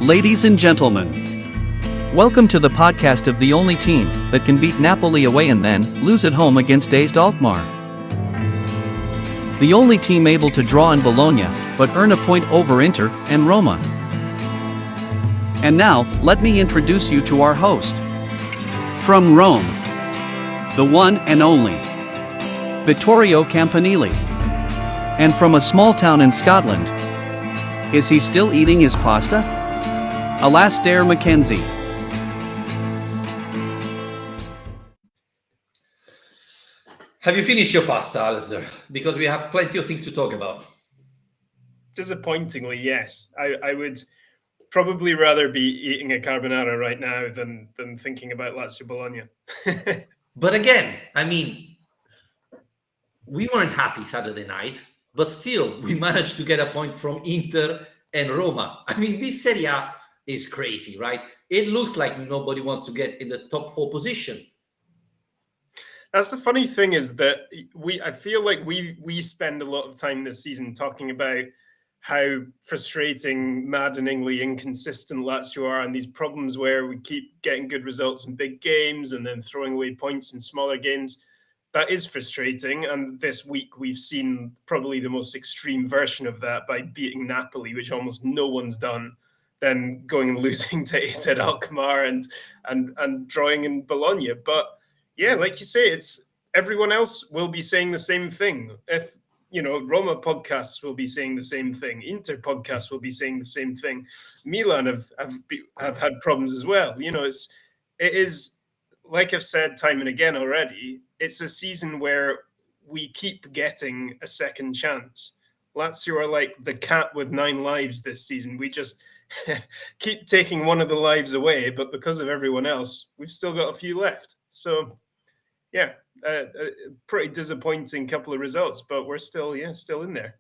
Ladies and gentlemen, welcome to the podcast of the only team that can beat Napoli away and then lose at home against dazed Alkmaar. The only team able to draw in Bologna, but earn a point over Inter and Roma. And now, let me introduce you to our host. From Rome, the one and only Vittorio Campanile. And from a small town in Scotland, is he still eating his pasta? Alasdair Mackenzie. Have you finished your pasta, Alasdair? Because we have plenty of things to talk about. Disappointingly, yes. I would probably rather be eating a carbonara right now than thinking about Lazio Bologna. But again, I mean, we weren't happy Saturday night, but still, we managed to get a point from Inter and Roma. I mean, this Serie A is crazy, right? It looks like nobody wants to get in the top 4 position. That's the funny thing is that I feel like we spend a lot of time this season talking about how frustrating, maddeningly inconsistent Lazio are and these problems where we keep getting good results in big games and then throwing away points in smaller games. That is frustrating. And this week we've seen probably the most extreme version of that by beating Napoli, which almost no one's done, then going and losing to AZ Alkmaar and drawing in Bologna. But yeah, like you say, it's everyone else will be saying the same thing. If Roma podcasts will be saying the same thing. Inter podcasts will be saying the same thing. Milan have had problems as well. It is like I've said time and again already. It's a season where we keep getting a second chance. Lazio are like the cat with 9 lives this season. We just keep taking one of the lives away, but because of everyone else, we've still got a few left. So, yeah, a pretty disappointing couple of results, but we're still in there.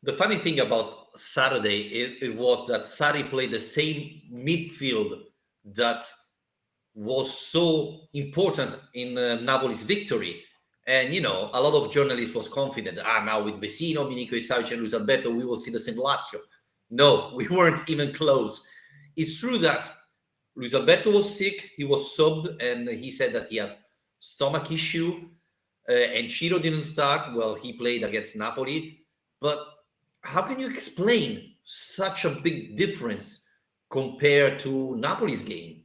The funny thing about Saturday, it was that Sarri played the same midfield that was so important in Napoli's victory. And, a lot of journalists was confident, now with Vecino, Minico Isaic and Luis Alberto, we will see the same Lazio. No, we weren't even close. It's true that Luis Alberto was sick. He was subbed, and he said that he had stomach issue. And Ciro didn't start. Well, he played against Napoli. But how can you explain such a big difference compared to Napoli's game?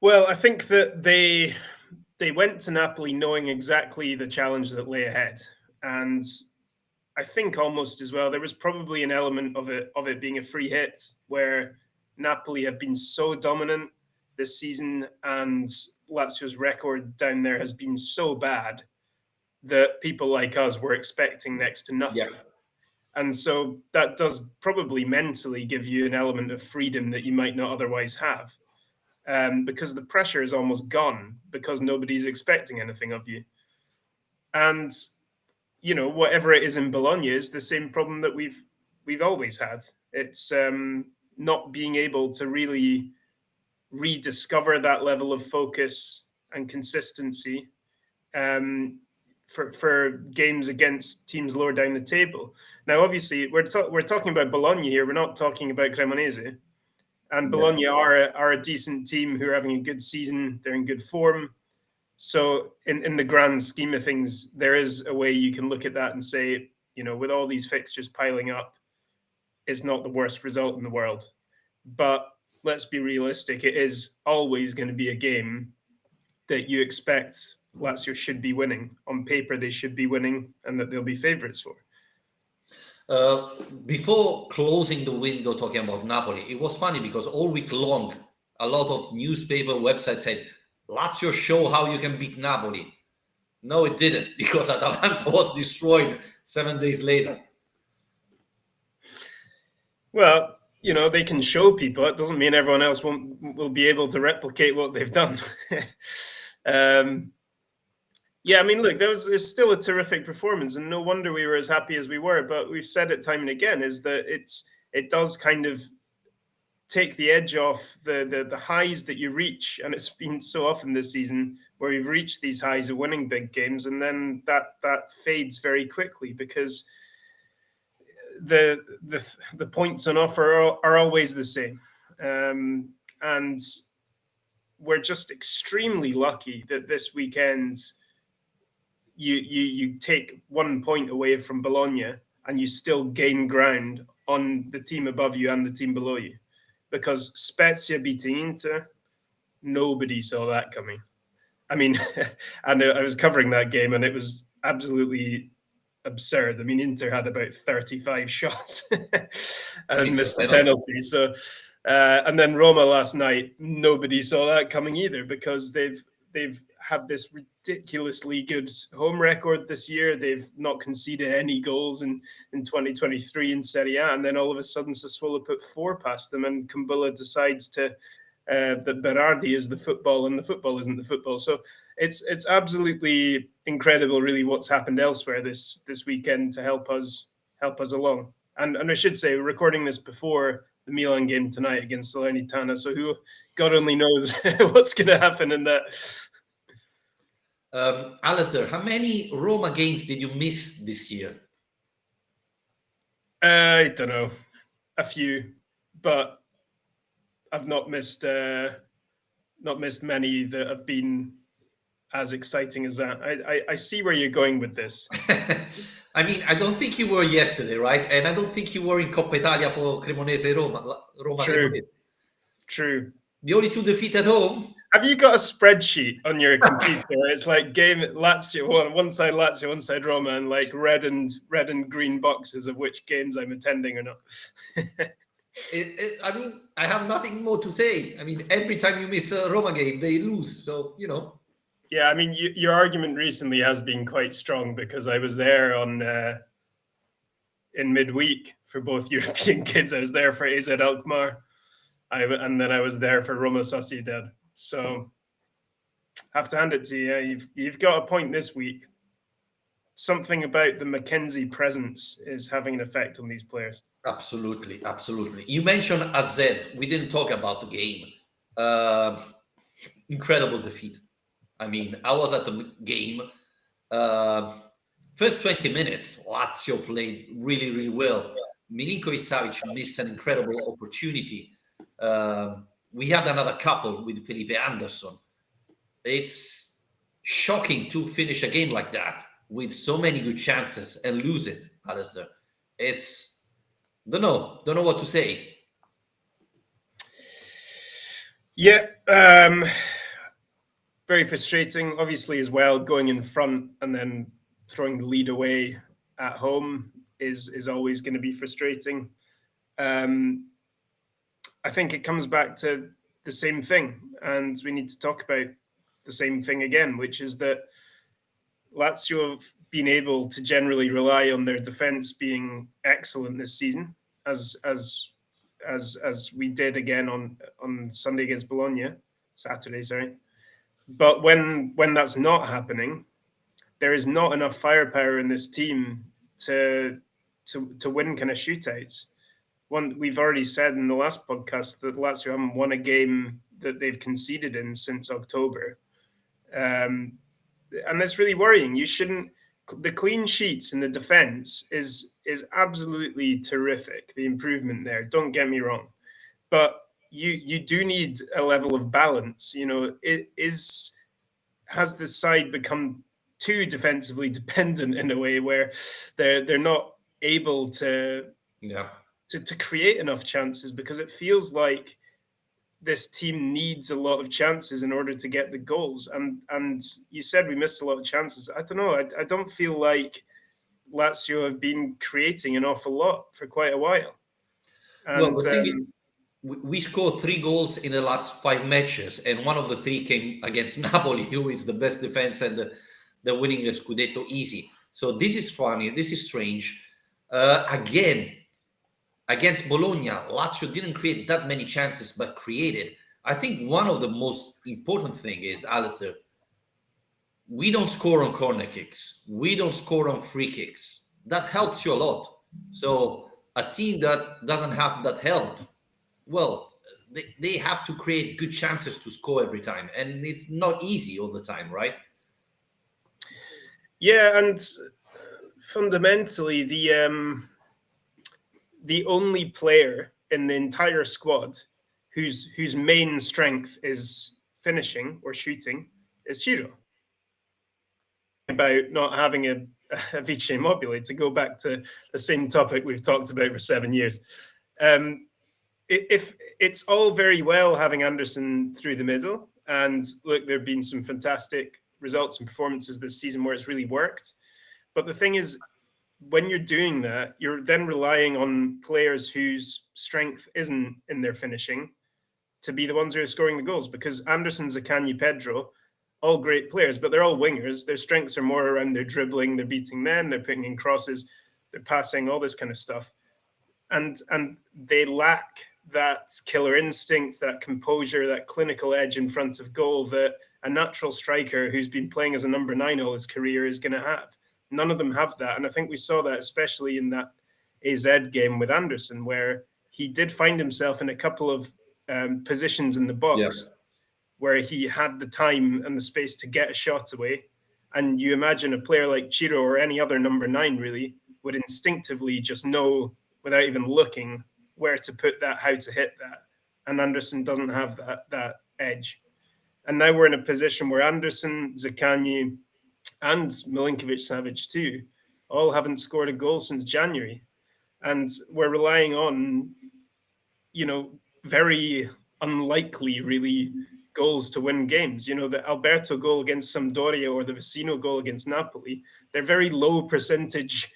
Well, I think that they went to Napoli knowing exactly the challenge that lay ahead. And I think almost as well, there was probably an element of it being a free hit where Napoli have been so dominant this season and Lazio's record down there has been so bad that people like us were expecting next to nothing. Yeah. And so that does probably mentally give you an element of freedom that you might not otherwise have, because the pressure is almost gone because nobody's expecting anything of you. And whatever it is in Bologna is the same problem that we've always had. It's not being able to really rediscover that level of focus and consistency for games against teams lower down the table. Now, obviously, we're talking about Bologna here. We're not talking about Cremonese. And Bologna are a decent team who are having a good season. They're in good form. So in the grand scheme of things, there is a way you can look at that and say, with all these fixtures piling up, it's not the worst result in the world. But let's be realistic. It is always going to be a game that you expect Lazio should be winning. On paper, they should be winning and that they'll be favourites for. Before closing the window talking about Napoli, it was funny because all week long, a lot of newspaper websites said, Lazio show how you can beat Napoli. No, it didn't, because Atalanta was destroyed 7 days later. Well, they can show people. It doesn't mean everyone else will be able to replicate what they've done. Yeah, I mean, look, there's still a terrific performance, and no wonder we were as happy as we were. But we've said it time and again, is that it does kind of take the edge off the highs that you reach. And it's been so often this season where we've reached these highs of winning big games, and then that fades very quickly because the points on offer are always the same, and we're just extremely lucky that this weekend you take 1 point away from Bologna and you still gain ground on the team above you and the team below you, because Spezia beating Inter, nobody saw that coming. I mean, and I was covering that game and it was absolutely absurd. I mean, Inter had about 35 shots and missed a penalty. So, and then Roma last night, nobody saw that coming either, because they've had this ridiculously good home record this year. They've not conceded any goals in 2023 in Serie A, and then all of a sudden Sassuolo put 4 past them, and Kumbulla decides to that Berardi is the football and the football isn't the football. So it's absolutely incredible, really, what's happened elsewhere this weekend to help us along. And I should say, we're recording this before the Milan game tonight against Salernitana, so who God only knows what's going to happen in that. Alasdair, how many Roma games did you miss this year? I don't know, a few, but I've not missed many that have been as exciting as that. I see where you're going with this. I mean, I don't think you were yesterday, right? And I don't think you were in Coppa Italia for Cremonese Roma. True. Cremonese. True. The only 2 defeats at home. Have you got a spreadsheet on your computer? It's like game Lazio, one side Lazio, one side Roma, and like red and green boxes of which games I'm attending or not. I mean, I have nothing more to say. I mean, every time you miss a Roma game, they lose. So, you know. Yeah, I mean, your argument recently has been quite strong, because I was there in midweek for both European games. I was there for AZ Alkmaar, and then I was there for Roma Sociedad. So, have to hand it to you. You've got a point this week. Something about the Mackenzie presence is having an effect on these players. Absolutely. You mentioned AZ. We didn't talk about the game. Incredible defeat. I mean, I was at the game. First 20 minutes, Lazio played really, really well. Milinkovic-Savic missed an incredible opportunity. We had another couple with Felipe Anderson. It's shocking to finish a game like that with so many good chances and lose it, Alasdair. It's don't know what to say. Yeah, very frustrating, obviously, as well. Going in front and then throwing the lead away at home is always going to be frustrating. I think it comes back to the same thing, and we need to talk about the same thing again, which is that Lazio have been able to generally rely on their defense being excellent this season, as we did again on Sunday against Saturday, sorry. But when that's not happening, there is not enough firepower in this team to win kind of shootouts. We've already said in the last podcast that Lazio haven't won a game that they've conceded in since October. And that's really worrying. You shouldn't. The clean sheets in the defense is absolutely terrific. The improvement there, don't get me wrong, but you do need a level of balance. You know, has the side become too defensively dependent in a way where they're not able to create enough chances, because it feels like this team needs a lot of chances in order to get the goals. And you said we missed a lot of chances. I don't know. I don't feel like Lazio have been creating an awful lot for quite a while. And we scored 3 goals in the last 5 matches, and one of the 3 came against Napoli, who is the best defense and the winning the Scudetto easy. So this is funny. This is strange. Again, against Bologna, Lazio didn't create that many chances, but created. I think one of the most important thing is, Alasdair, we don't score on corner kicks. We don't score on free kicks. That helps you a lot. So a team that doesn't have that help, well, they have to create good chances to score every time. And it's not easy all the time, right? Yeah, and fundamentally, the only player in the entire squad whose main strength is finishing or shooting is Ciro. About not having a Vice Immobile, to go back to the same topic we've talked about for 7 years. If it's all very well having Anderson through the middle, and look, there have been some fantastic results and performances this season where it's really worked. But the thing is, when you're doing that, you're then relying on players whose strength isn't in their finishing to be the ones who are scoring the goals, because Anderson, Zaccagni, Pedro, all great players, but they're all wingers. Their strengths are more around their dribbling, they're beating men, they're putting in crosses, they're passing, all this kind of stuff. And they lack that killer instinct, that composure, that clinical edge in front of goal that a natural striker who's been playing as a number 9 all his career is going to have. None of them have that. And I think we saw that especially in that AZ game with Anderson, where he did find himself in a couple of positions in the box where he had the time and the space to get a shot away. And you imagine a player like Ciro or any other number 9 really would instinctively just know, without even looking, where to put that, how to hit that. And Anderson doesn't have that edge. And now we're in a position where Anderson, Zaccagni, and Milinkovic-Savic too all haven't scored a goal since January. And we're relying on, very unlikely, really, goals to win games. The Alberto goal against Sampdoria or the Vecino goal against Napoli, they're very low percentage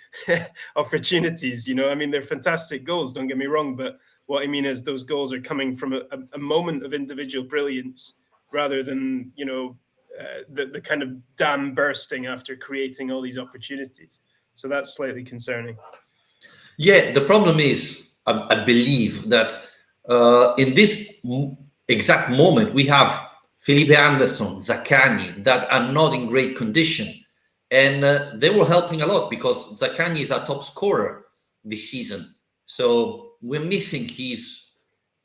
opportunities. They're fantastic goals, don't get me wrong, but what I mean is those goals are coming from a moment of individual brilliance rather than, the kind of dam bursting after creating all these opportunities. So that's slightly concerning. Yeah, the problem is, I believe that in this exact moment, we have Felipe Anderson, Zaccagni, that are not in great condition. And they were helping a lot because Zaccagni is our top scorer this season. So we're missing his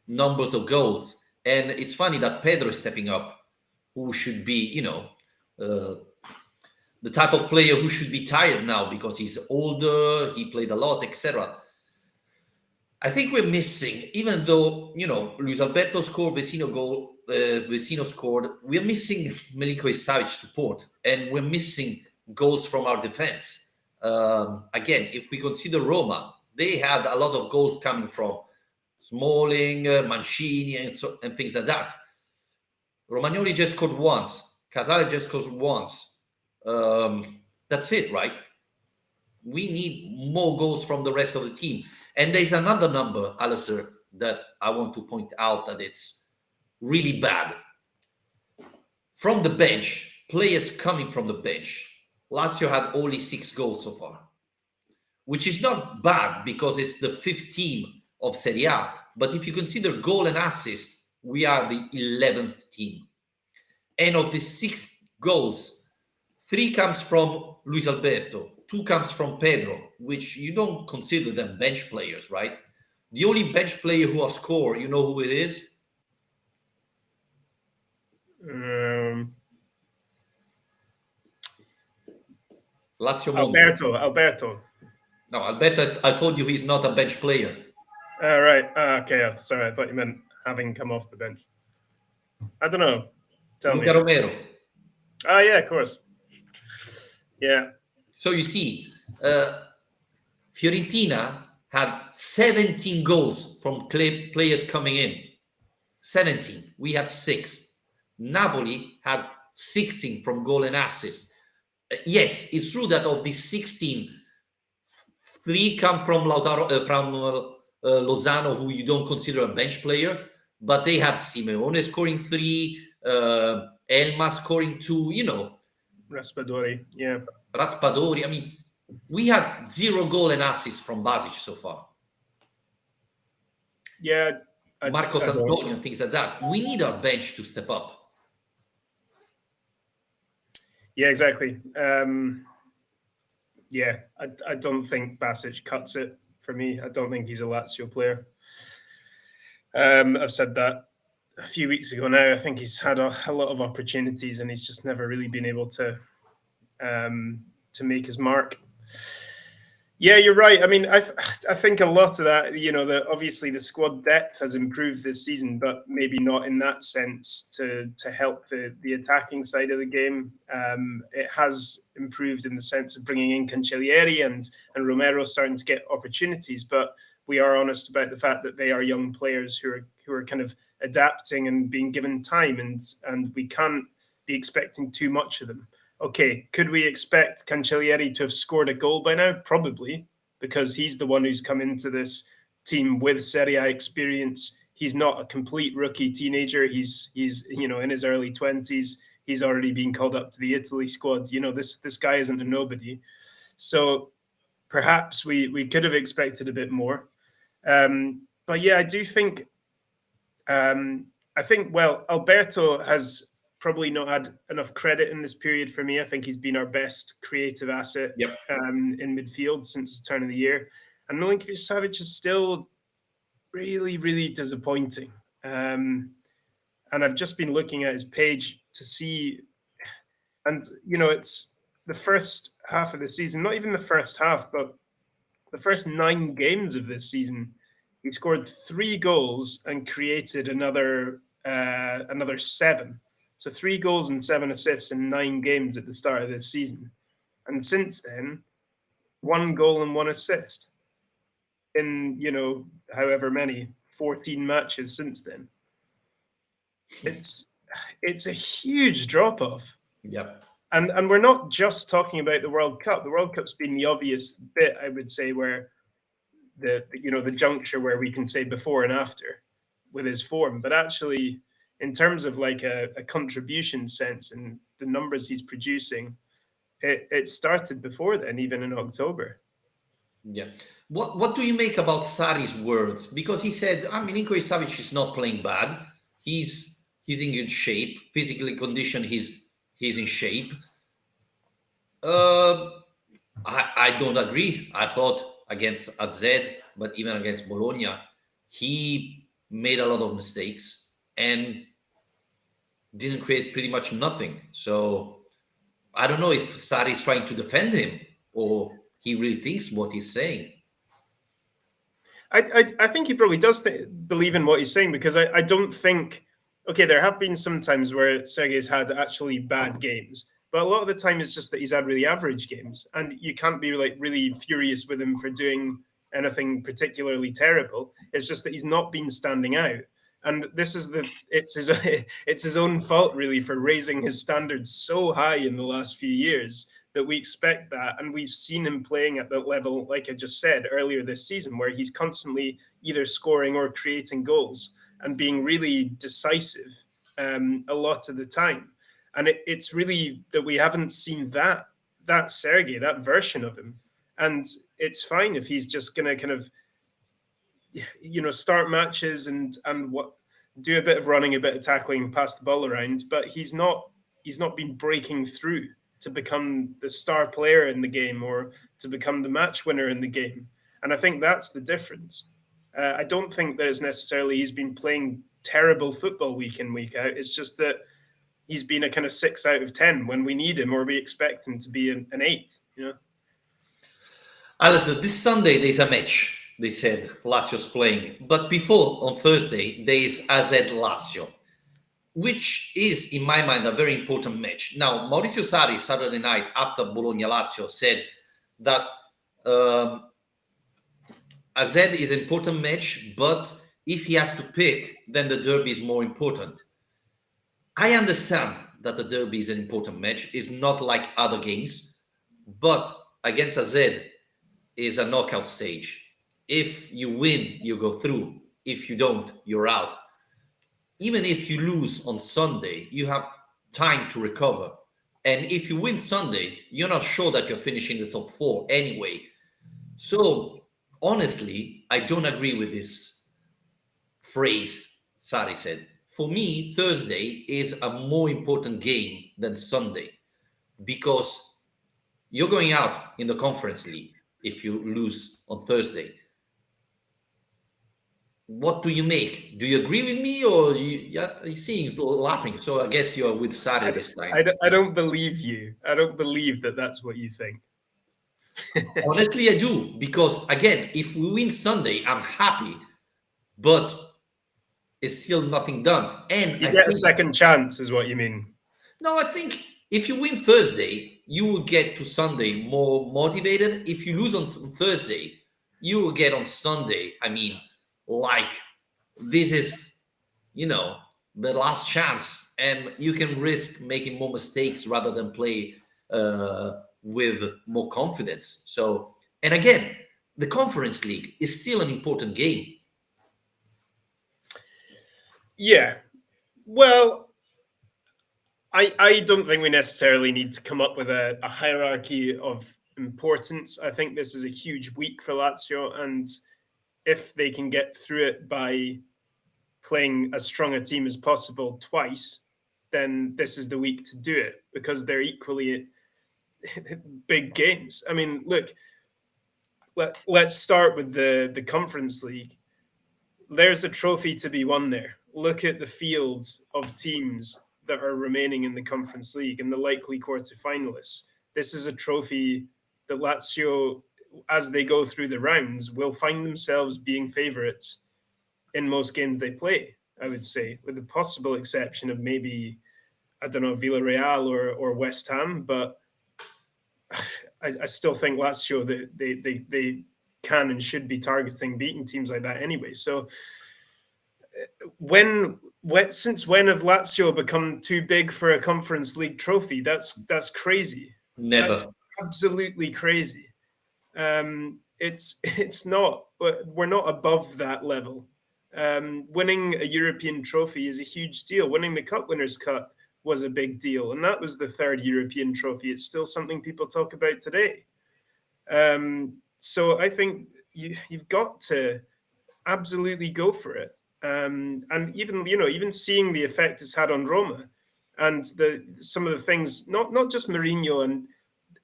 numbers of goals. And it's funny that Pedro is stepping up, who should be, the type of player who should be tired now because he's older, he played a lot, etc. I think we're missing, even though, Luis Alberto scored, Vecino scored, we're missing Milinkovic-Savic support, and we're missing goals from our defense. Again, if we consider Roma, they had a lot of goals coming from Smalling, Mancini, and things like that. Romagnoli just scored once. Casale just scored once. That's it, right? We need more goals from the rest of the team. And there's another number, Alasdair, that I want to point out that it's really bad. From the bench, players coming from the bench, Lazio had only 6 goals so far, which is not bad because it's the 5th team of Serie A. But if you consider goal and assist, we are the 11th team. And of the 6 goals, 3 comes from Luis Alberto, 2 comes from Pedro, which you don't consider them bench players, right? The only bench player who have scored, you know who it is? Lazio Monza. Alberto. No, Alberto, I told you he's not a bench player. Right. Okay. Sorry, I thought you meant having come off the bench. I don't know. Tell me. Romero. Yeah, of course. Yeah. So you see, Fiorentina had 17 goals from players coming in. 17. We had 6. Napoli had 16 from goal and assist. Yes, it's true that of these 16, 3 come from Lozano, who you don't consider a bench player, but they had Simeone scoring 3, Elma scoring 2, Raspadori, yeah. Raspadori. We had 0 goal and assist from Basic so far. Yeah. Marcos Antonio and things like that. We need our bench to step up. Yeah, exactly. Yeah, I don't think Basic cuts it for me. I don't think he's a Lazio player. I've said that a few weeks ago now. I think he's had a lot of opportunities and he's just never really been able to make his mark. Yeah, you're right. I mean, I think a lot of that, obviously the squad depth has improved this season, but maybe not in that sense to help the attacking side of the game. It has improved in the sense of bringing in Cancellieri and Romero starting to get opportunities, but we are honest about the fact that they are young players who are kind of adapting and being given time, and we can't be expecting too much of them. Okay, could we expect Cancellieri to have scored a goal by now? Probably, because he's the one who's come into this team with Serie A experience. He's not a complete rookie teenager. He's in his early 20s. He's already been called up to the Italy squad. This guy isn't a nobody. So perhaps we could have expected a bit more. But yeah, I do think well, Alberto has probably not had enough credit in this period for me. I think he's been our best creative asset Yep. in midfield since the turn of the year. And Milinkovic Savic is still really, really disappointing. And I've just been looking at his page to see, and it's the first half of the season, not even the first half, but the first 9 games of this season. He scored 3 goals and created another 7. So 3 goals and 7 assists in 9 games at the start of this season. And since then, 1 goal and 1 assist in, however many, 14 matches since then. It's a huge drop off. Yep. And we're not just talking about the World Cup. The World Cup's been the obvious bit, I would say, where the juncture where we can say before and after with his form. But actually, in terms of like a contribution sense and the numbers he's producing, it started before then, even in October. Yeah. What do you make about Sarri's words? Because he said, I mean, Milinkovic Savic is not playing bad. He's in good shape, physically conditioned. He's in shape. I don't agree. I thought against AZ, but even against Bologna, he made a lot of mistakes and didn't create pretty much nothing. So I don't know if Sarri is trying to defend him or he really thinks what he's saying. I think he probably does believe in what he's saying, because I don't think, okay, there have been some times where Sergei's had actually bad games, but a lot of the time it's just that he's had really average games, and you can't be like really furious with him for doing anything particularly terrible. It's just that he's not been standing out, and it's his own fault really for raising his standards so high in the last few years that we expect that. And we've seen him playing at that level, like I just said earlier this season, where he's constantly either scoring or creating goals and being really decisive a lot of the time. And it's really that we haven't seen that Sergei, that version of him. And it's fine if he's just going to kind of, start matches and do a bit of running, a bit of tackling, pass the ball around, but he's not been breaking through to become the star player in the game or to become the match winner in the game. And I think that's the difference. I don't think that it's necessarily he's been playing terrible football week in, week out. It's just that he's been a kind of 6 out of 10 when we need him or we expect him to be an 8, Alasdair, this Sunday there's a match, they said, Lazio's playing. But before, on Thursday, there's AZ Lazio, which is, in my mind, a very important match. Now, Maurizio Sarri, Saturday night after Bologna-Lazio, said that AZ is an important match, but if he has to pick, then the derby is more important. I understand that the derby is an important match. It's not like other games, but against AZ is a knockout stage. If you win, you go through. If you don't, you're out. Even if you lose on Sunday, you have time to recover. And if you win Sunday, you're not sure that you're finishing the top 4 anyway. So, honestly, I don't agree with this phrase Sarri said. For me, Thursday is a more important game than Sunday, because you're going out in the Conference League if you lose on Thursday. What do you make? Do you agree with me, or you seem laughing? So I guess you're with Sarri this time. I don't believe you. I don't believe that that's what you think. Honestly, I do, because again, if we win Sunday, I'm happy, but it's still nothing done. And You I get a think, second chance, is what you mean. no, I think if you win Thursday, you will get to Sunday more motivated. If you lose on Thursday, you will get on Sunday. I mean, like, this is, you know, the last chance, and you can risk making more mistakes rather than play with more confidence. So, and again, the Conference League is still an important game. Yeah. Well, I don't think we necessarily need to come up with a hierarchy of importance. I think this is a huge week for Lazio, and if they can get through it by playing as strong a team as possible twice, then this is the week to do it, because they're equally big games. I mean, look, let's start with the Conference League. There's a trophy to be won there. Look at the fields of teams that are remaining in the Conference League and the likely quarterfinalists. This is a trophy that Lazio, as they go through the rounds, will find themselves being favourites in most games they play, I would say, with the possible exception of maybe, I don't know, Villarreal or West Ham. But I still think Lazio, they can and should be targeting beating teams like that anyway. So since when have Lazio become too big for a Conference League trophy? That's crazy. That's Never. absolutely crazy. It's not, but we're not above that level. Winning a European trophy is a huge deal. Winning the Cup Winners' Cup was a big deal, and that was the third European trophy. It's still something people talk about today. So I think you've got to absolutely go for it. And even seeing the effect it's had on Roma, and some of the things, not just Mourinho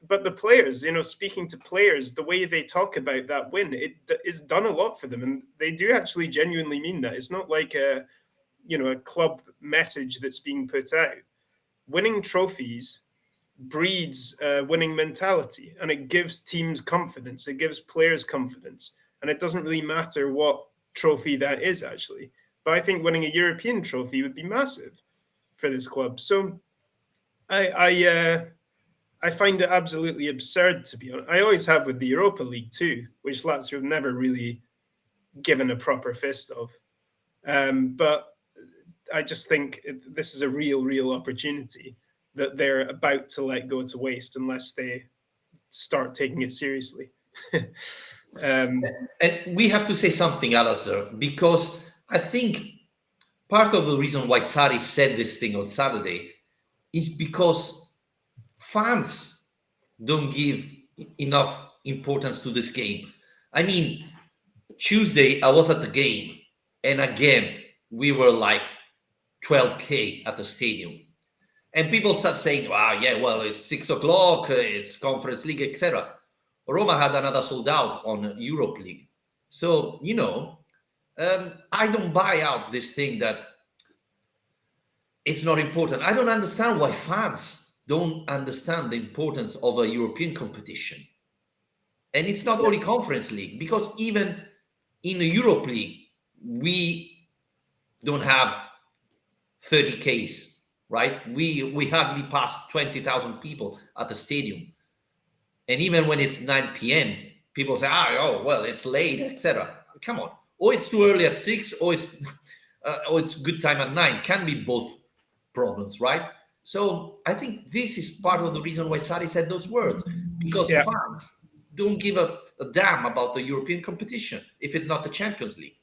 but the players. Speaking to players, the way they talk about that win, it's done a lot for them, and they do actually genuinely mean that. It's not like a club message that's being put out. Winning trophies breeds a winning mentality, and it gives teams confidence. It gives players confidence, and it doesn't really matter what trophy that is actually. But I think winning a European trophy would be massive for this club. So I find it absolutely absurd, to be honest. I always have with the Europa League too, which Lazio have never really given a proper fist of. But I just think this is a real opportunity that they're about to let go to waste unless they start taking it seriously. And we have to say something, Alasdair, because I think part of the reason why Sari said this thing on Saturday is because fans don't give enough importance to this game. I mean, Tuesday, I was at the game, and again, we were like 12K at the stadium. And people start saying, wow, yeah, well, it's 6 o'clock, it's Conference League, etc. Roma had another sold out on Europe League. So, I don't buy out this thing that it's not important. I don't understand why fans don't understand the importance of a European competition. And it's not only Conference League, because even in the Europe League, we don't have 30Ks, right? We hardly pass 20,000 people at the stadium. And even when it's 9 p.m., people say, oh, well, it's late, etc. Come on. Or it's too early at 6, or it's good time at 9. Can be both problems, right? So I think this is part of the reason why Sari said those words, because Yeah. fans don't give a damn about the European competition if it's not the Champions League.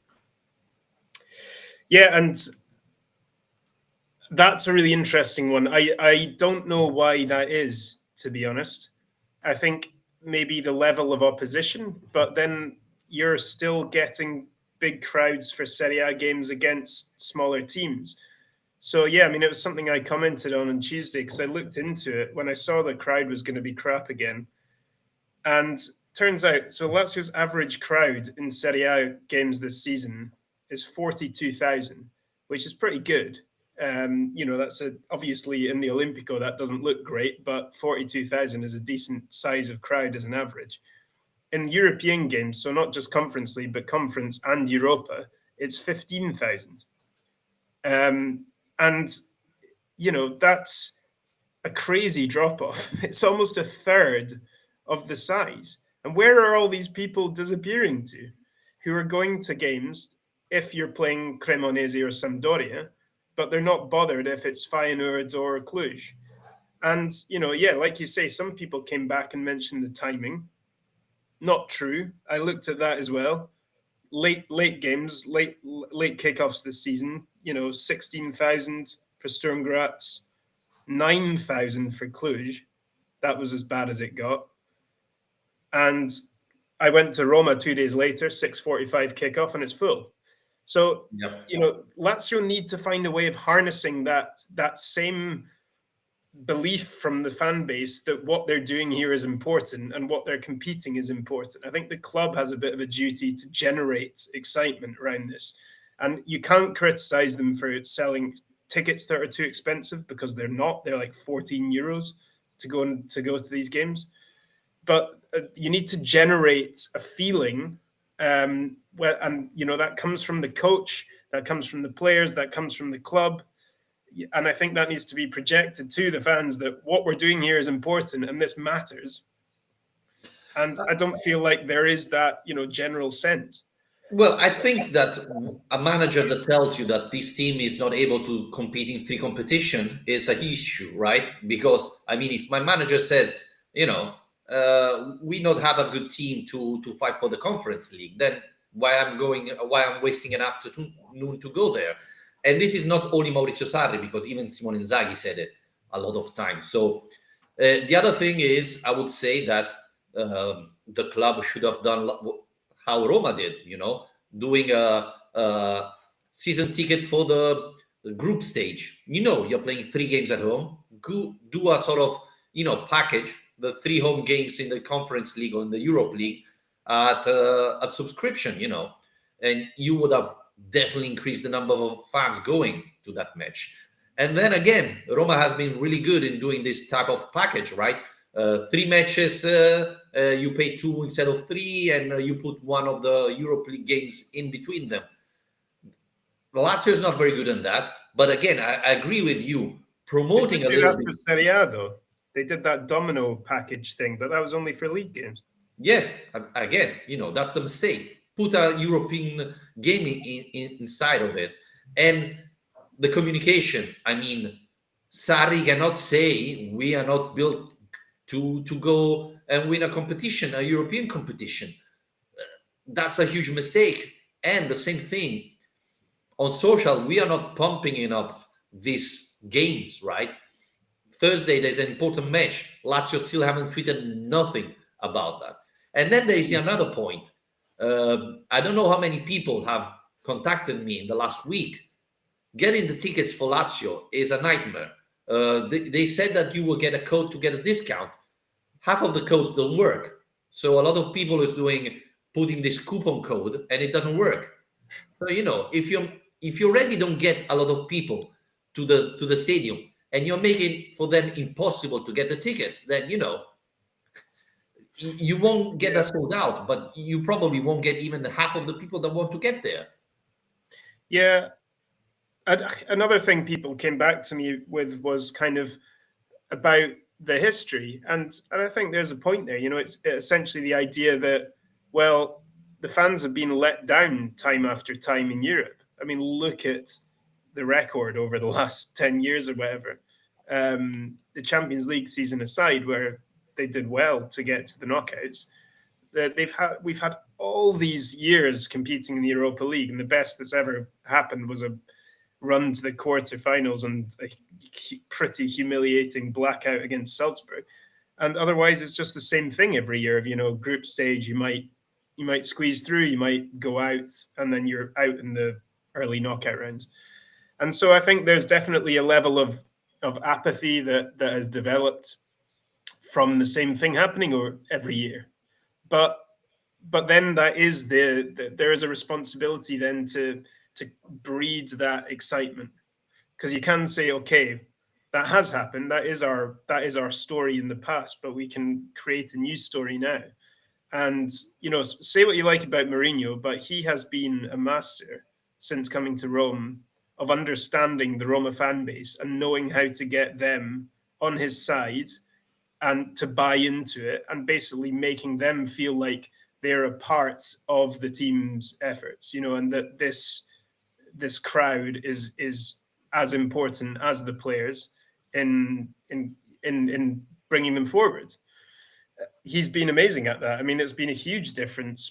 Yeah, and that's a really interesting one. I don't know why that is, to be honest. I think maybe the level of opposition, but then you're still getting big crowds for Serie A games against smaller teams. So yeah, I mean, it was something I commented on Tuesday because I looked into it when I saw the crowd was going to be crap again. And turns out, so Lazio's average crowd in Serie A games this season is 42,000, which is pretty good. That's obviously in the Olimpico, that doesn't look great, but 42,000 is a decent size of crowd as an average. In European games, so not just Conference League, but Conference and Europa, it's 15,000. And, that's a crazy drop-off. It's almost a third of the size. And where are all these people disappearing to who are going to games if you're playing Cremonese or Sampdoria, but they're not bothered if it's Feyenoord or Cluj? And, like you say, some people came back and mentioned the timing. Not true. I looked at that as well. Late games, late kickoffs this season, 16,000 for Sturm Graz, 9,000 for Cluj. That was as bad as it got. And I went to Roma 2 days later, 6:45 kickoff, and it's full. So, Lazio need to find a way of harnessing that same belief from the fan base that what they're doing here is important and what they're competing is important. I think the club has a bit of a duty to generate excitement around this. And you can't criticize them for selling tickets that are too expensive, because they're not. They're like 14 euros to go to these games. But you need to generate a feeling, that comes from the coach, that comes from the players, that comes from the club. And I think that needs to be projected to the fans, that what we're doing here is important and this matters. And I don't feel like there is that, general sense. Well, I think that a manager that tells you that this team is not able to compete in three competition is a issue, right? Because, if my manager says, we not have a good team to fight for the Conference League, then why I'm wasting an afternoon to go there? And this is not only Maurizio Sarri, because even Simone Inzaghi said it a lot of times. So the other thing is, I would say that the club should have done how Roma did, doing a season ticket for the group stage. You're playing 3 games at home. Do a sort of, package the 3 home games in the Conference League or in the Europe League at subscription, and you would have definitely increased the number of fans going to that match. And then again, Roma has been really good in doing this type of package, right? 3 matches, you pay 2 instead of 3, and you put one of the Europe League games in between them. Lazio is not very good in that, but again, I agree with you. Promoting a little bit for Serie A, though. They did that domino package thing, but that was only for league games. Yeah, again, that's the mistake. Put a European game inside of it. And the communication, Sarri cannot say we are not built to go and win a competition, a European competition. That's a huge mistake. And the same thing, on social, we are not pumping enough these games, right? Thursday, there's an important match. Lazio still haven't tweeted nothing about that. And then there is another point. I don't know how many people have contacted me in the last week. Getting the tickets for Lazio is a nightmare. They said that you will get a code to get a discount. Half of the codes don't work. So a lot of people is putting this coupon code, and it doesn't work. So, if you already don't get a lot of people to the stadium, and you're making for them impossible to get the tickets, then, you won't get that sold out, but you probably won't get even half of the people that want to get there. Yeah. Another thing people came back to me with was kind of about the history. And I think there's a point there. It's essentially the idea that, well, the fans have been let down time after time in Europe. Look at the record over the last 10 years or whatever. The Champions League season aside, where they did well to get to the knockouts, we've had all these years competing in the Europa League, and the best that's ever happened was a run to the quarterfinals and a pretty humiliating blackout against Salzburg. And otherwise, it's just the same thing every year. Group stage, you might squeeze through, you might go out, and then you're out in the early knockout rounds. And so I think there's definitely a level of apathy that has developed from the same thing happening every year. But then that is there is a responsibility then to breed that excitement. because you can say, okay, that has happened. That is our story in the past, but we can create a new story now. And say what you like about Mourinho, but he has been a master since coming to Rome of understanding the Roma fan base and knowing how to get them on his side and to buy into it, and basically making them feel like they're a part of the team's efforts, and that this crowd is as important as the players in bringing them forward. He's been amazing at that. I mean, it's been a huge difference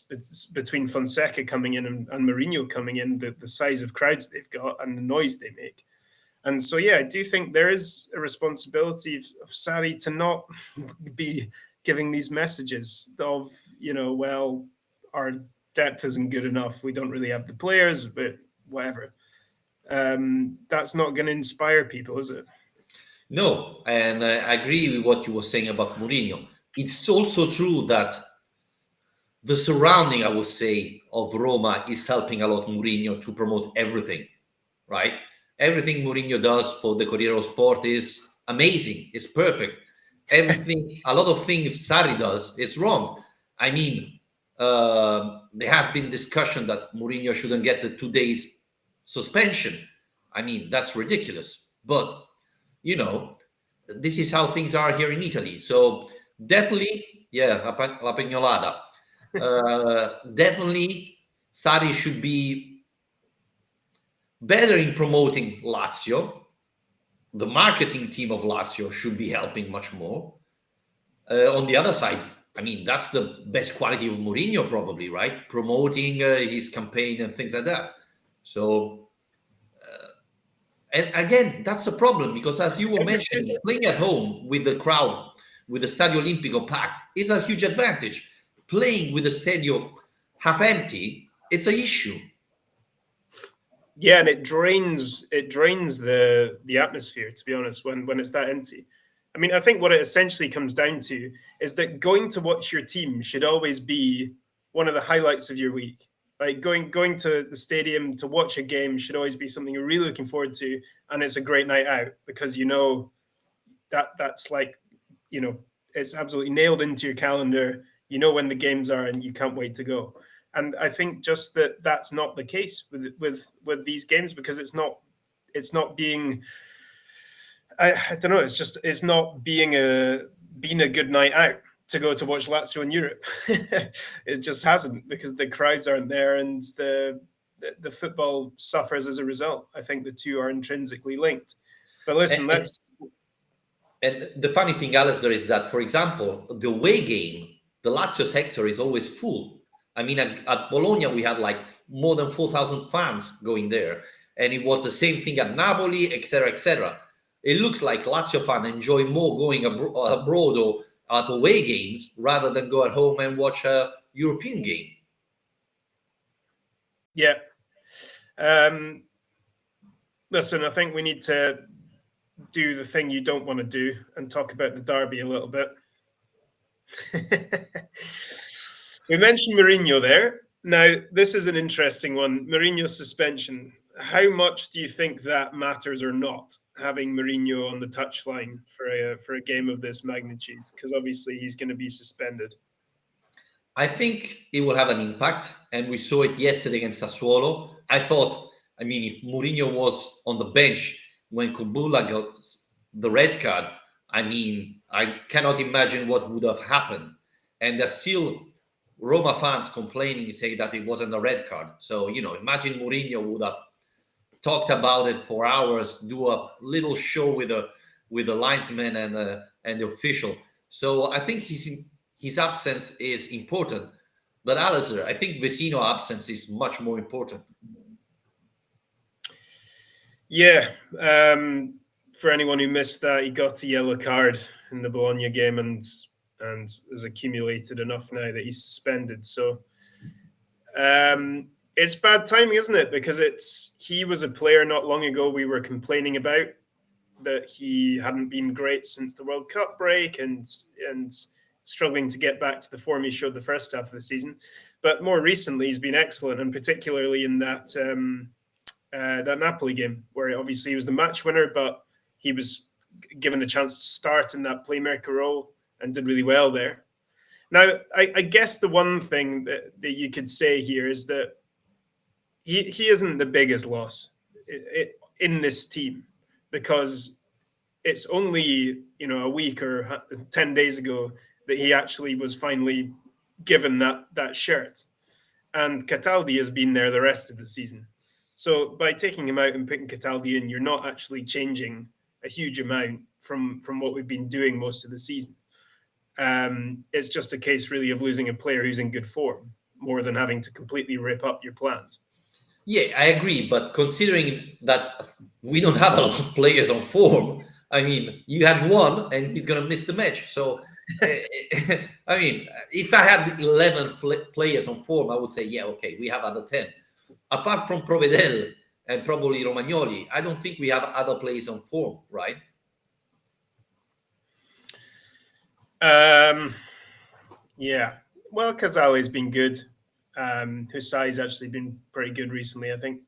between Fonseca coming in and Mourinho coming in, the size of crowds they've got and the noise they make. And so, yeah, I do think there is a responsibility of Sarri to not be giving these messages of, well, our depth isn't good enough. We don't really have the players, but whatever. That's not going to inspire people, is it? No, and I agree with what you were saying about Mourinho. It's also true that the surrounding, I would say, of Roma is helping a lot Mourinho to promote everything, right? Everything Mourinho does for the Corriere dello Sport is amazing. It's perfect. Everything, a lot of things Sarri does is wrong. I mean, there has been discussion that Mourinho shouldn't get the 2 days suspension. I mean, that's ridiculous. But, this is how things are here in Italy. So definitely, yeah, la pegnolada. Definitely, Sarri should be better in promoting Lazio. The marketing team of Lazio should be helping much more. On the other side, I mean, that's the best quality of Mourinho, probably, right? Promoting his campaign and things like that. So, and again, that's a problem because, as you were mentioning, playing at home with the crowd, with the Stadio Olimpico packed, is a huge advantage. Playing with the stadio half empty, it's an issue. Yeah, and it drains the atmosphere, to be honest, when it's that empty. I mean, I think what it essentially comes down to is that going to watch your team should always be one of the highlights of your week. Like going to the stadium to watch a game should always be something you're really looking forward to, and it's a great night out because that's like, it's absolutely nailed into your calendar. You know when the games are, and you can't wait to go. And I think just that's not the case with these games, because it's not being. I don't know. It's not being a good night out to go to watch Lazio in Europe. It just hasn't, because the crowds aren't there and the football suffers as a result. I think the two are intrinsically linked. But listen, And the funny thing, Alasdair, is that, for example, the away game, the Lazio sector is always full. I mean, at Bologna, we had like more than 4,000 fans going there. And it was the same thing at Napoli, etc., etc. It looks like Lazio fans enjoy more going abroad or at away games rather than go at home and watch a European game. Yeah. Listen, I think we need to do the thing you don't want to do and talk about the derby a little bit. We mentioned Mourinho there. Now, this is an interesting one. Mourinho's suspension. How much do you think that matters or not, having Mourinho on the touchline for a game of this magnitude? Because obviously he's going to be suspended. I think it will have an impact, and we saw it yesterday against Sassuolo. I mean, if Mourinho was on the bench when Kumbula got the red card, I mean, I cannot imagine what would have happened. And there's still Roma fans complaining, saying that it wasn't a red card. So, imagine Mourinho would have talked about it for hours, do a little show with the linesman and the official. So I think his absence is important. But Alasdair, I think Vecino absence is much more important. Yeah. For anyone who missed that, he got a yellow card in the Bologna game and has accumulated enough now that he's suspended. So it's bad timing, isn't it? Because he was a player not long ago we were complaining about, that he hadn't been great since the World Cup break and struggling to get back to the form he showed the first half of the season. But more recently, he's been excellent, and particularly in that that Napoli game, where obviously he was the match winner, but he was given a chance to start in that playmaker role and did really well there. Now, I guess the one thing that you could say here is that he isn't the biggest loss in this team, because it's only a week or 10 days ago that he actually was finally given that shirt, and Cataldi has been there the rest of the season. So by taking him out and putting Cataldi in, you're not actually changing a huge amount from what we've been doing most of the season. It's just a case really of losing a player who's in good form more than having to completely rip up your plans. Yeah, I agree. But considering that we don't have a lot of players on form, I mean, you had one and he's going to miss the match. So, I mean, if I had 11 players on form, I would say, yeah, okay, we have other 10. Apart from Provedel and probably Romagnoli, I don't think we have other players on form, right? Yeah. Well, Casale's been good. Husai's actually been pretty good recently, I think.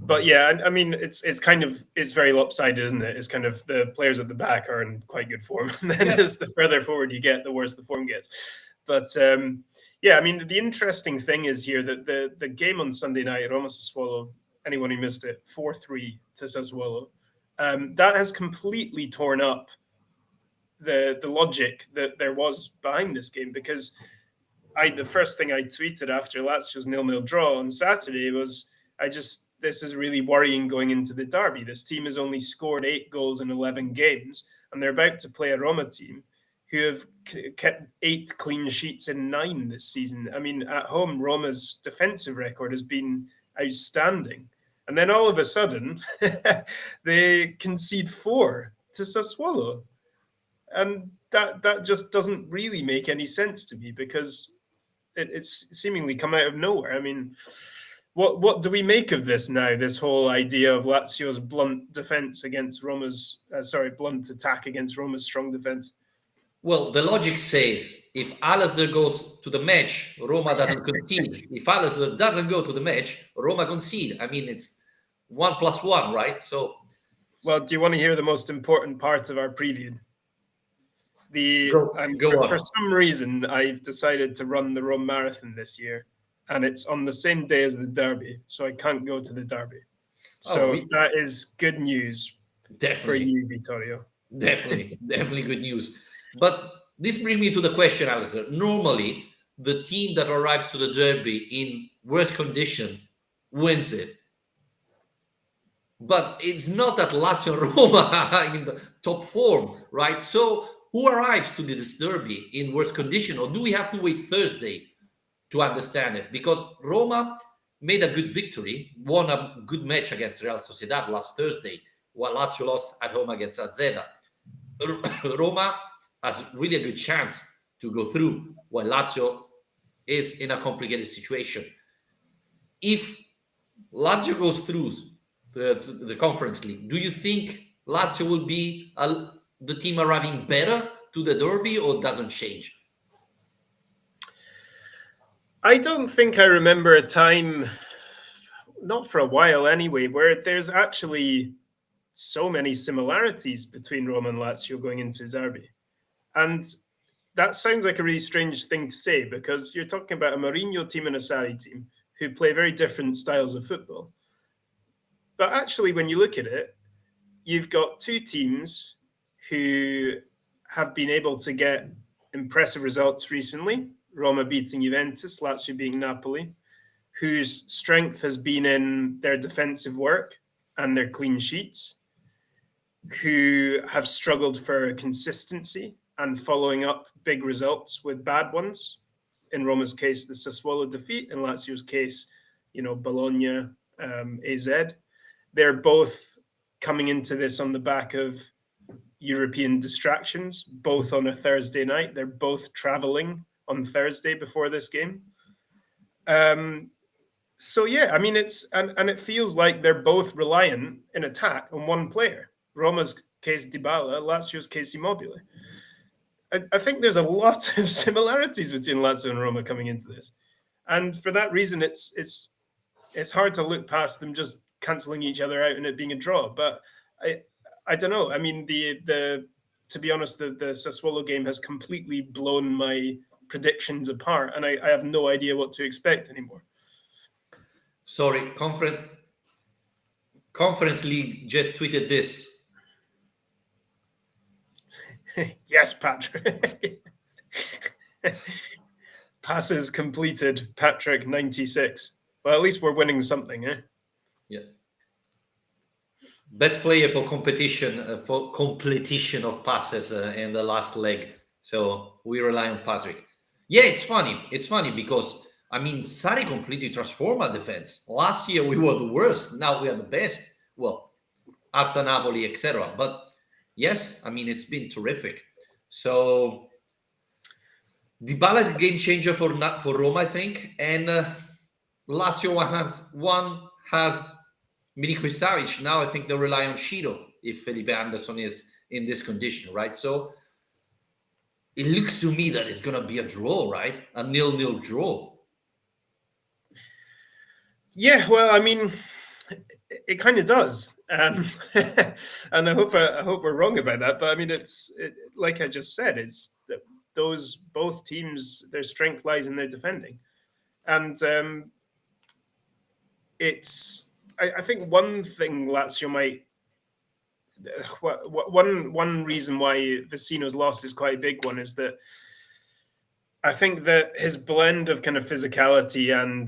But yeah, I mean, it's very lopsided, isn't it? It's kind of the players at the back are in quite good form, and then as the further forward you get, the worse the form gets. But yeah, I mean, the interesting thing is here that the game on Sunday night, Roma Sassuolo, anyone who missed it, 4-3 to Sassuolo, that has completely torn up the logic that there was behind this game, because the first thing I tweeted after Lazio's 0-0 draw on Saturday was, this is really worrying going into the derby. This team has only scored 8 goals in 11 games, and they're about to play a Roma team who have kept 8 clean sheets in 9 this season. I mean, at home, Roma's defensive record has been outstanding. And then all of a sudden, they concede 4 to Sassuolo. And that just doesn't really make any sense to me, because it's seemingly come out of nowhere. I mean, what do we make of this now? This whole idea of Lazio's blunt defense against Roma's blunt attack against Roma's strong defense. Well, the logic says if Alasdair goes to the match, Roma doesn't concede. If Alasdair doesn't go to the match, Roma concede. I mean, it's 1 + 1, right? So, well, do you want to hear the most important part of our preview? For some reason, I've decided to run the Rome Marathon this year, and it's on the same day as the derby, so I can't go to the derby. So that is good news for you, Vittorio. Definitely good news. But this brings me to the question, Alasdair. Normally, the team that arrives to the derby in worse condition wins it. But it's not that Lazio and Roma are in the top form, right? So who arrives to this derby in worse condition? Or do we have to wait Thursday to understand it? Because Roma made a good victory, won a good match against Real Sociedad last Thursday, while Lazio lost at home against Azzeda. Roma has really a good chance to go through, while Lazio is in a complicated situation. If Lazio goes through the Conference League, do you think Lazio will be the team arriving better to the derby, or doesn't change? I don't think I remember a time, not for a while anyway, where there's actually so many similarities between Roma and Lazio going into derby. And that sounds like a really strange thing to say, because you're talking about a Mourinho team and a Sarri team who play very different styles of football. But actually, when you look at it, you've got 2 teams who have been able to get impressive results recently. Roma beating Juventus, Lazio beating Napoli, whose strength has been in their defensive work and their clean sheets, who have struggled for consistency and following up big results with bad ones. In Roma's case, the Sassuolo defeat. In Lazio's case, Bologna, AZ. They're both coming into this on the back of European distractions, both on a Thursday night. They're both traveling on Thursday before this game. So yeah, I mean, it feels like they're both reliant in attack on one player. Roma's case Dybala, Lazio's case Immobile. I think there's a lot of similarities between Lazio and Roma coming into this, and for that reason, it's hard to look past them just cancelling each other out and it being a draw. But I don't know. I mean, to be honest, the Sassuolo game has completely blown my predictions apart, and I have no idea what to expect anymore. Sorry, Conference League just tweeted this. Yes, Patrick. Passes completed, Patrick 96. Well, at least we're winning something, eh? Yeah. Best player for competition of passes in the last leg. So we rely on Patrick. Yeah, it's funny. It's funny because, I mean, Sarri completely transformed our defense. Last year we were the worst. Now we are the best. Well, after Napoli, etc. But yes, I mean, it's been terrific. So Dybala is a game changer for Roma, I think. And Lazio one has Milinkovic-Savic. Now I think they rely on Shido if Felipe Anderson is in this condition, right? So it looks to me that it's going to be a draw, right? A 0-0 draw. Yeah, well, I mean, it kind of does, and I hope we're wrong about that. But I mean, like I just said, it's those both teams, their strength lies in their defending, and I think one thing Lazio might. One reason why Vecino's loss is quite a big one is that I think that his blend of kind of physicality and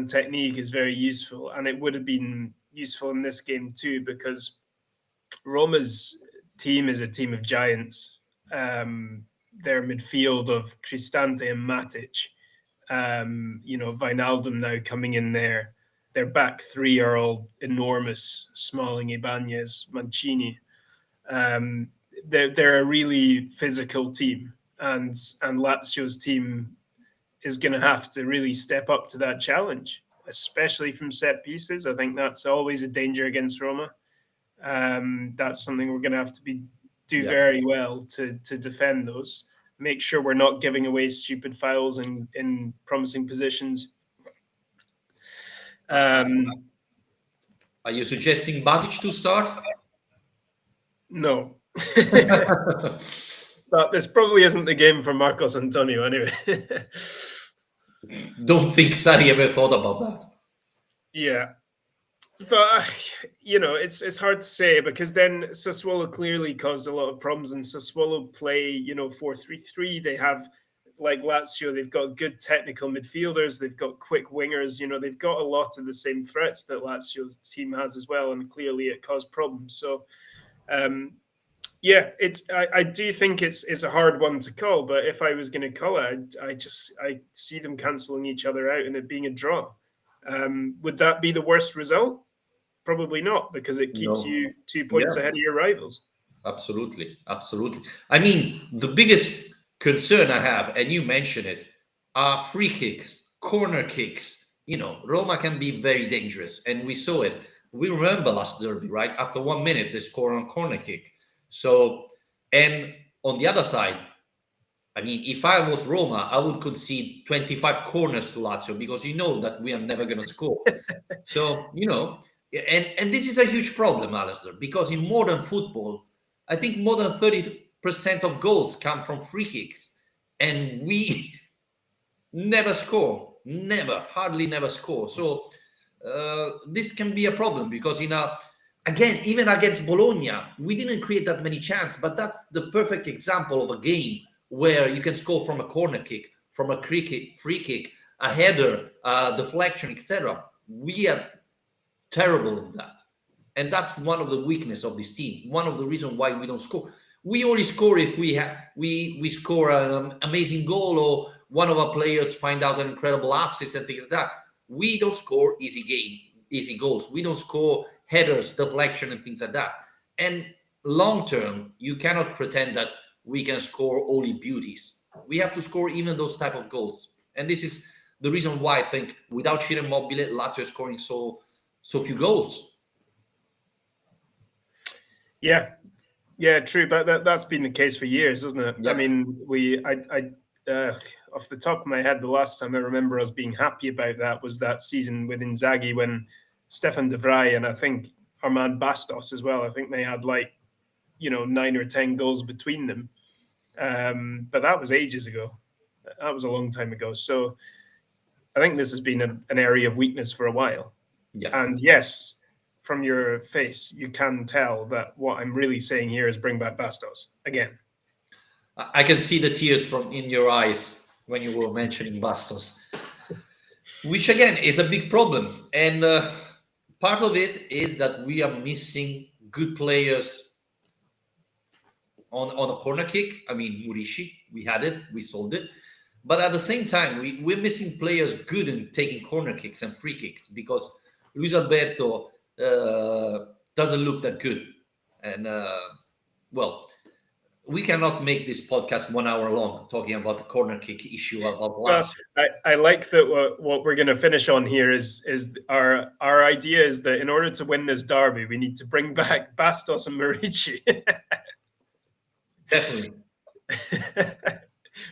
technique is very useful, and it would have been useful in this game too, because Roma's team is a team of giants. Their midfield of Cristante and Matic, Wijnaldum now coming in there. Their back three are all enormous: Smalling, Ibanez, Mancini. They're a really physical team, and Lazio's team is going to have to really step up to that challenge, especially from set pieces. I think that's always a danger against Roma. That's something we're going to have to do very well to defend those. Make sure we're not giving away stupid fouls in promising positions. Are you suggesting Basic to start? No. But this probably isn't the game for Marcos Antonio anyway. Don't think Sarri ever thought about that. Yeah. But, it's hard to say, because then Sassuolo clearly caused a lot of problems, and Sassuolo play, 4-3-3. They have, like Lazio, they've got good technical midfielders. They've got quick wingers. They've got a lot of the same threats that Lazio's team has as well, and clearly it caused problems. So, I do think it's a hard one to call, but if I was going to call it, I see them cancelling each other out and it being a draw. Would that be the worst result? Probably not, because it keeps you 2 points ahead of your rivals. Absolutely. I mean, the biggest concern I have, and you mentioned it, are free kicks, corner kicks. Roma can be very dangerous, and we saw it. We remember last derby, right? After 1 minute, they score on corner kick. So, and on the other side, I mean, if I was Roma, I would concede 25 corners to Lazio, because that we are never going to score. So, and this is a huge problem, Alasdair, because in modern football, I think more than 30% of goals come from free kicks, and we never score, hardly never score. So this can be a problem, because again, even against Bologna, we didn't create that many chances, but that's the perfect example of a game where you can score from a corner kick, from a free kick, a header, deflection, etc. We are terrible in that. And that's one of the weaknesses of this team. One of the reasons why we don't score. We only score if we score an amazing goal, or one of our players find out an incredible assist and things like that. We don't score easy goals. We don't score headers, deflection, and things like that. And long term, you cannot pretend that we can score only beauties. We have to score even those type of goals. And this is the reason why I think without Ciro Immobile, Lazio is scoring so few goals. Yeah, true. But that's been the case for years, isn't it? Yeah. I mean, off the top of my head, the last time I remember us being happy about that was that season with Inzaghi, when Stefan de Vrij and I think Armand Bastos as well. I think they had 9 or 10 goals between them. But that was ages ago. That was a long time ago. So I think this has been an area of weakness for a while. Yeah. And yes, from your face, you can tell that what I'm really saying here is bring back Bastos again. I can see the tears in your eyes when you were mentioning Bastos, which again is a big problem. And part of it is that we are missing good players on a corner kick. I mean, Murishi, we had it, we sold it. But at the same time, we're missing players good in taking corner kicks and free kicks because Luis Alberto doesn't look that good. And, we cannot make this podcast 1 hour long talking about the corner kick issue about Lazio. I like that what we're going to finish on here is our idea is that in order to win this derby, we need to bring back Bastos and Murici. Definitely.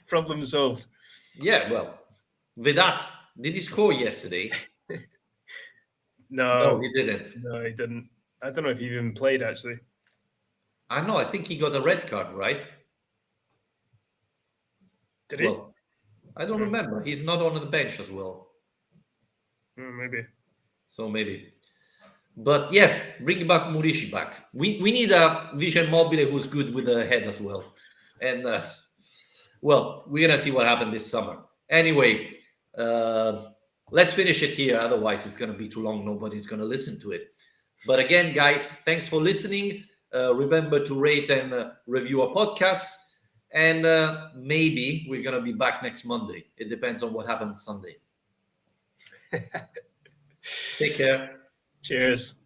Problem solved. Yeah, well, Vedat, did he score yesterday? No, he didn't. No, he didn't. I don't know if he even played, actually. I know. I think he got a red card, right? Did he? Well, I don't remember. He's not on the bench as well. Maybe. So maybe. But yeah, bring back Murishi back. We need a Vision Mobile who's good with the head as well. And, well, we're going to see what happens this summer. Anyway, let's finish it here. Otherwise, it's going to be too long. Nobody's going to listen to it. But again, guys, thanks for listening. Remember to rate and review our podcast. And maybe we're going to be back next Monday. It depends on what happens Sunday. Take care. Cheers.